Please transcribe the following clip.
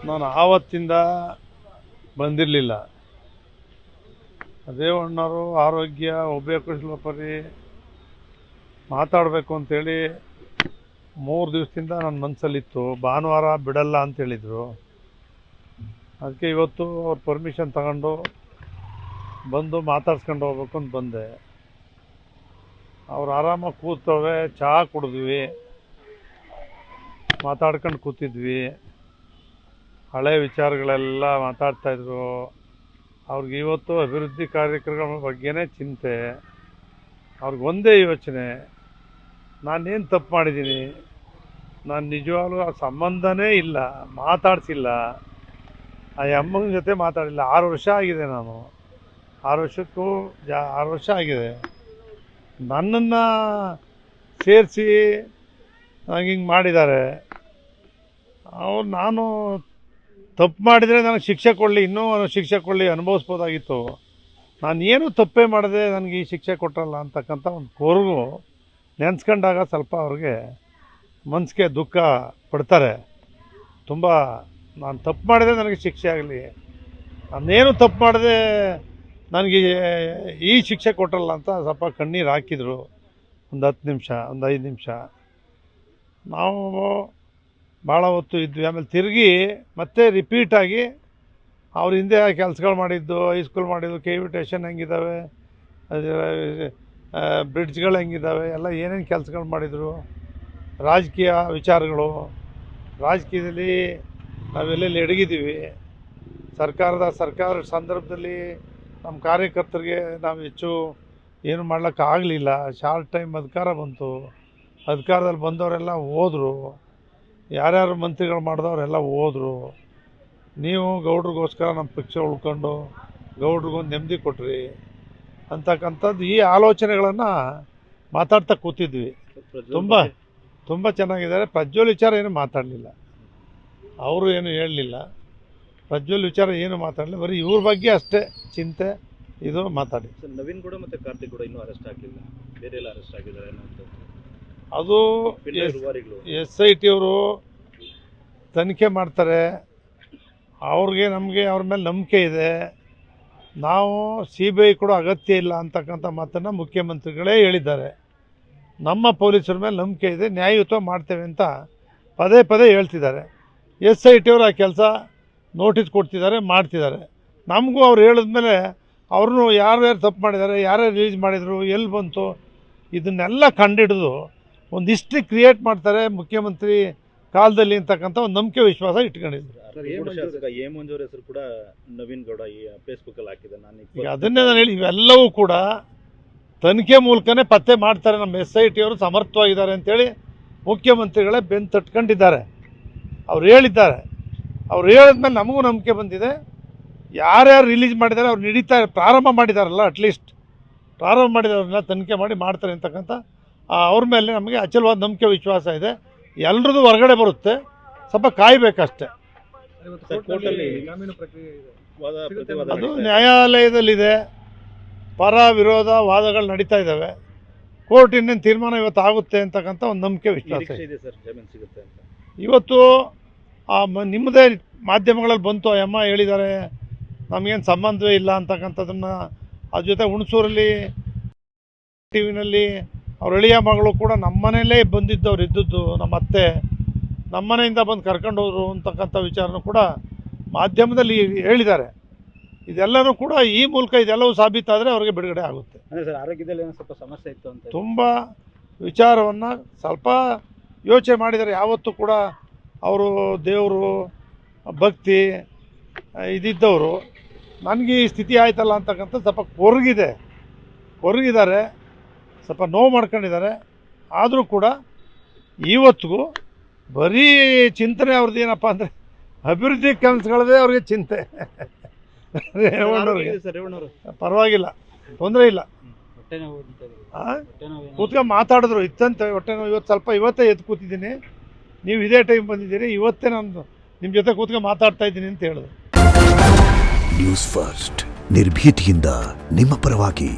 ನಾನು ಆವತ್ತಿಂದ ಬಂದಿರಲಿಲ್ಲ. ರೇವಣ್ಣವರು ಆರೋಗ್ಯ ಉಭಯಕುಶಲಪರಿ ಮಾತಾಡಬೇಕು ಅಂತೇಳಿ 3 ದಿವಸದಿಂದ ನನ್ನ ಮನಸ್ಸಲ್ಲಿತ್ತು. ಭಾನುವಾರ ಬಿಡಲ್ಲ ಅಂತೇಳಿದರು. ಅದಕ್ಕೆ ಇವತ್ತು ಅವ್ರ ಪರ್ಮಿಷನ್ ತಗೊಂಡು ಬಂದು ಮಾತಾಡ್ಸ್ಕೊಂಡು ಹೋಗ್ಬೇಕು ಅಂತ ಬಂದೆ. ಅವ್ರು ಆರಾಮಾಗಿ ಕೂತವೆ, ಚಹಾ ಕುಡಿದ್ವಿ, ಮಾತಾಡ್ಕೊಂಡು ಕೂತಿದ್ವಿ. ಹಳೆ ವಿಚಾರಗಳೆಲ್ಲ ಮಾತಾಡ್ತಾಯಿದ್ರು. ಅವ್ರಿಗೆ ಇವತ್ತು ಅಭಿವೃದ್ಧಿ ಕಾರ್ಯಕ್ರಮಗಳ ಬಗ್ಗೆನೇ ಚಿಂತೆ. ಅವ್ರಿಗೆ ಒಂದೇ ಯೋಚನೆ, ನಾನೇನು ತಪ್ಪು ಮಾಡಿದ್ದೀನಿ, ನಾನು ನಿಜವಾಗ್ಲೂ ಆ ಸಂಬಂಧನೇ ಇಲ್ಲ, ಮಾತಾಡ್ಸಿಲ್ಲ, ಆ ಅಮ್ಮನ ಜೊತೆ ಮಾತಾಡಿಲ್ಲ. 6 ವರ್ಷ ಆಗಿದೆ. ನಾನು 6 ವರ್ಷಕ್ಕೂ 6 ವರ್ಷ ಆಗಿದೆ. ನನ್ನನ್ನು ಸೇರಿಸಿ ನನಗೆ ಹಿಂಗೆ ಮಾಡಿದ್ದಾರೆ. ನಾನು ತಪ್ಪು ಮಾಡಿದರೆ ನನಗೆ ಶಿಕ್ಷೆ ಕೊಡಲಿ, ಇನ್ನೂ ಶಿಕ್ಷೆ ಕೊಡಲಿ, ಅನುಭವಿಸ್ಬೋದಾಗಿತ್ತು. ನಾನು ಏನೂ ತಪ್ಪೇ ಮಾಡಿದೆ, ನನಗೆ ಈ ಶಿಕ್ಷೆ ಕೊಟ್ಟರಲ್ಲ ಅಂತಕ್ಕಂಥ ಒಂದು ಕೊರಗು ನೆನೆಸ್ಕೊಂಡಾಗ ಸ್ವಲ್ಪ ಅವ್ರಿಗೆ ಮನಸ್ಸಿಗೆ ದುಃಖ ಪಡ್ತಾರೆ. ತುಂಬ ನಾನು ತಪ್ಪು ಮಾಡಿದೆ, ನನಗೆ ಶಿಕ್ಷೆ ಆಗಲಿ, ನಾನೇನು ತಪ್ಪು ಮಾಡಿದೆ, ನನಗೆ ಈ ಶಿಕ್ಷೆ ಕೊಟ್ಟರಲ್ಲ ಅಂತ ಸ್ವಲ್ಪ ಕಣ್ಣೀರು ಹಾಕಿದರು. ಒಂದು 10 ನಿಮಿಷ, ಒಂದು 5 ನಿಮಿಷ ನಾವು ಭಾಳ ಹೊತ್ತು ಇದ್ವಿ. ಆಮೇಲೆ ತಿರುಗಿ ಮತ್ತೆ ರಿಪೀಟಾಗಿ ಅವ್ರ ಹಿಂದೆ ಕೆಲಸಗಳು ಮಾಡಿದ್ದು, ಹೈಸ್ಕೂಲ್ ಮಾಡಿದ್ದು, KV ಸ್ಟೇಷನ್ ಹೆಂಗಿದ್ದಾವೆ, ಬ್ರಿಡ್ಜ್ಗಳು ಹೆಂಗಿದ್ದಾವೆ, ಎಲ್ಲ ಏನೇನು ಕೆಲಸಗಳು ಮಾಡಿದರು, ರಾಜಕೀಯ ವಿಚಾರಗಳು, ರಾಜಕೀಯದಲ್ಲಿ ನಾವೆಲ್ಲೆಲ್ಲಿ ಎಡಗಿದ್ದೀವಿ, ಸರ್ಕಾರ ಸಂದರ್ಭದಲ್ಲಿ ನಮ್ಮ ಕಾರ್ಯಕರ್ತರಿಗೆ ನಾವು ಹೆಚ್ಚು ಏನು ಮಾಡ್ಲಿಕ್ಕಾಗಲಿಲ್ಲ. ಶಾರ್ಟ್ ಟೈಮ್ ಅಧಿಕಾರ ಬಂತು, ಅಧಿಕಾರದಲ್ಲಿ ಬಂದವರೆಲ್ಲ ಹೋದರು, ಯಾರ್ಯಾರು ಮಂತ್ರಿಗಳು ಮಾಡಿದವರೆಲ್ಲ ಹೋದರು. ನೀವು ಗೌಡ್ರಿಗೋಸ್ಕರ ನಮ್ಮ ಪಕ್ಷ ಉಳ್ಕೊಂಡು ಗೌಡ್ರಿಗೊಂದು ನೆಮ್ಮದಿ ಕೊಟ್ರಿ ಅಂತಕ್ಕಂಥದ್ದು ಈ ಆಲೋಚನೆಗಳನ್ನು ಮಾತಾಡ್ತಾ ಕೂತಿದ್ವಿ. ತುಂಬ ಚೆನ್ನಾಗಿದ್ದಾರೆ. ಪ್ರಜ್ವಲ್ ವಿಚಾರ ಏನು ಮಾತಾಡಲಿಲ್ಲ, ಅವರು ಏನು ಹೇಳಲಿಲ್ಲ. ಪ್ರಜ್ವಲ್ ವಿಚಾರ ಏನು ಮಾತಾಡಲಿಲ್ಲ, ಬರೀ ಇವ್ರ ಬಗ್ಗೆ ಅಷ್ಟೇ ಚಿಂತೆ ಇದು ಮಾತಾಡಿ. ನವೀನ್ ಗೌಡ ಮತ್ತು ಕಾರ್ತಿಕ್ ಗೌಡ ಇನ್ನೂ ಅರೆಸ್ಟ್ ಆಗಲಿಲ್ಲ, ಬೇರೆ ಎಲ್ಲ ಅರೆಸ್ಟ್ ಆಗಿದ್ದಾರೆ ಅನ್ನೋದು. ಅದು SIT ಅವರು ತನಿಖೆ ಮಾಡ್ತಾರೆ. ನಮಗೆ ಅವ್ರ ಮೇಲೆ ನಂಬಿಕೆ ಇದೆ. ನಾವು CBI ಕೂಡ ಅಗತ್ಯ ಇಲ್ಲ ಅಂತಕ್ಕಂಥ ಮಾತನ್ನು ಮುಖ್ಯಮಂತ್ರಿಗಳೇ ಹೇಳಿದ್ದಾರೆ. ನಮ್ಮ ಪೊಲೀಸರ ಮೇಲೆ ನಂಬಿಕೆ ಇದೆ, ನ್ಯಾಯಯುತ ಮಾಡ್ತೇವೆ ಅಂತ ಪದೇ ಪದೇ ಹೇಳ್ತಿದ್ದಾರೆ. SIT ಅವರು ಆ ಕೆಲಸ ನೋಟಿಸ್ ಕೊಡ್ತಿದ್ದಾರೆ, ಮಾಡ್ತಿದ್ದಾರೆ. ನಮಗೂ ಅವ್ರು ಹೇಳಿದ್ಮೇಲೆ ಅವ್ರನ್ನೂ ಯಾರ್ಯಾರು ತಪ್ಪು ಮಾಡಿದ್ದಾರೆ, ಯಾರ್ಯಾರು ರಿಲೀಸ್ ಮಾಡಿದರು, ಎಲ್ಲಿ ಬಂತು, ಇದನ್ನೆಲ್ಲ ಕಂಡಿಡಿದು ಒಂದು ಹಿಸ್ಟ್ರಿ ಕ್ರಿಯೇಟ್ ಮಾಡ್ತಾರೆ ಮುಖ್ಯಮಂತ್ರಿ ಕಾಲದಲ್ಲಿ ಅಂತಕ್ಕಂಥ ಒಂದು ನಂಬಿಕೆ ವಿಶ್ವಾಸ ಇಟ್ಕೊಂಡಿದ್ರು. ಎ ಮಂಜೂರ್ ಹೆಸರು ಕೂಡ ನವೀನ್ ಗೌಡ ಫೇಸ್ಬುಕ್ಕಲ್ಲಿ ಹಾಕಿದೆ. ಈಗ ಅದನ್ನೇ ನಾನು ಹೇಳಿ, ಇವೆಲ್ಲವೂ ಕೂಡ ತನಿಖೆ ಮೂಲಕನೇ ಪತ್ತೆ ಮಾಡ್ತಾರೆ. ನಮ್ಮ SIT ಅವರು ಸಮರ್ಥವಾಗಿದ್ದಾರೆ ಅಂತೇಳಿ ಮುಖ್ಯಮಂತ್ರಿಗಳೇ ಬೆನ್ನು ತಟ್ಕೊಂಡಿದ್ದಾರೆ. ಅವ್ರು ಹೇಳಿದ್ದಾರೆ. ಅವ್ರು ಹೇಳಿದ್ಮೇಲೆ ನಮಗೂ ನಂಬಿಕೆ ಬಂದಿದೆ. ಯಾರ್ಯಾರು ರಿಲೀಸ್ ಮಾಡಿದ್ದಾರೆ ಅವ್ರು ನಡೀತಾರೆ, ಪ್ರಾರಂಭ ಮಾಡಿದಾರಲ್ಲ, ಅಟ್ಲೀಸ್ಟ್ ಪ್ರಾರಂಭ ಮಾಡಿದವ್ರನ್ನ ತನಿಖೆ ಮಾಡಿ ಮಾಡ್ತಾರೆ ಅಂತಕ್ಕಂಥ ಅವ್ರ ಮೇಲೆ ನಮಗೆ ಅಚಲವಾದ ನಂಬಿಕೆ ವಿಶ್ವಾಸ ಇದೆ. ಎಲ್ರದ್ದು ಹೊರಗಡೆ ಬರುತ್ತೆ, ಸ್ವಲ್ಪ ಕಾಯಬೇಕಷ್ಟೆ. ಅದು ನ್ಯಾಯಾಲಯದಲ್ಲಿದೆ, ಪರ ವಿರೋಧ ವಾದಗಳು ನಡೀತಾ ಇದ್ದಾವೆ. ಕೋರ್ಟ್ ಇನ್ನೇನು ತೀರ್ಮಾನ ಇವತ್ತು ಆಗುತ್ತೆ ಅಂತಕ್ಕಂಥ ಒಂದು ನಂಬಿಕೆ ವಿಶ್ವಾಸ ಇದೆ. ಇವತ್ತು ನಿಮ್ಮದೇ ಮಾಧ್ಯಮಗಳಲ್ಲಿ ಬಂತು, ಅಮ್ಮ ಹೇಳಿದ್ದಾರೆ ನಮಗೇನು ಸಂಬಂಧವೇ ಇಲ್ಲ ಅಂತಕ್ಕಂಥದ್ದನ್ನು. ಅದ್ರ ಜೊತೆ ಹುಣಸೂರಲ್ಲಿ TV ಅವ್ರ ಎಳೆಯ ಮಗಳು ಕೂಡ ನಮ್ಮನೇಲೇ ಬಂದಿದ್ದವ್ರು ಇದ್ದದ್ದು, ನಮ್ಮ ಅತ್ತೆ ನಮ್ಮನೆಯಿಂದ ಬಂದು ಕರ್ಕೊಂಡು ಹೋದ್ರು ಅಂತಕ್ಕಂಥ ವಿಚಾರನೂ ಕೂಡ ಮಾಧ್ಯಮದಲ್ಲಿ ಹೇಳಿದ್ದಾರೆ. ಇದೆಲ್ಲನೂ ಕೂಡ ಈ ಮೂಲಕ ಇದೆಲ್ಲವೂ ಸಾಬೀತಾದರೆ ಅವ್ರಿಗೆ ಬಿಡುಗಡೆ ಆಗುತ್ತೆ. ಆರೋಗ್ಯದಲ್ಲಿ ಏನೋ ಸ್ವಲ್ಪ ಸಮಸ್ಯೆ ಇತ್ತು ಅಂತ ತುಂಬ ವಿಚಾರವನ್ನು ಸ್ವಲ್ಪ ಯೋಚನೆ ಮಾಡಿದ್ದಾರೆ. ಯಾವತ್ತೂ ಕೂಡ ಅವರು ದೇವರು ಭಕ್ತಿ ಇದಿದ್ದವರು. ನನಗೆ ಈ ಸ್ಥಿತಿ ಆಯ್ತಲ್ಲ ಅಂತಕ್ಕಂಥ ಸ್ವಲ್ಪ ಕೊರಗಿದ್ದಾರೆ, ಸ್ವಲ್ಪ ನೋವು ಮಾಡ್ಕೊಂಡಿದ್ದಾರೆ. ಆದರೂ ಕೂಡ ಇವತ್ತಿಗೂ ಬರೀ ಚಿಂತನೆ ಅವ್ರದ್ದು ಏನಪ್ಪ ಅಂದರೆ ಅಭಿವೃದ್ಧಿ ಕೆಲಸಗಳದೇ ಅವ್ರಿಗೆ ಚಿಂತೆ. ರೇವಣ್ಣವ್ರಿಗೆ ಪರವಾಗಿಲ್ಲ, ತೊಂದರೆ ಇಲ್ಲ. ಕೂತ್ಕೊಂಡು ಮಾತಾಡಿದ್ರು, ಇತ್ತಂತೆ ಹೊಟ್ಟೆ ನೋವು. ಇವತ್ತೇ ಎದ್ದು ಕೂತಿದ್ದೀನಿ, ನೀವು ಇದೇ ಟೈಮ್ ಬಂದಿದ್ದೀರಿ, ಇವತ್ತೇ ನಾನು ನಿಮ್ಮ ಜೊತೆ ಕೂತ್ಕೊಂಡು ಮಾತಾಡ್ತಾ ಇದ್ದೀನಿ ಅಂತ ಹೇಳಿದ್ರು. ನ್ಯೂಸ್ ಫಸ್ಟ್, ನಿರ್ಭೀತಿಯಿಂದ ನಿಮ್ಮ ಪರವಾಗಿ.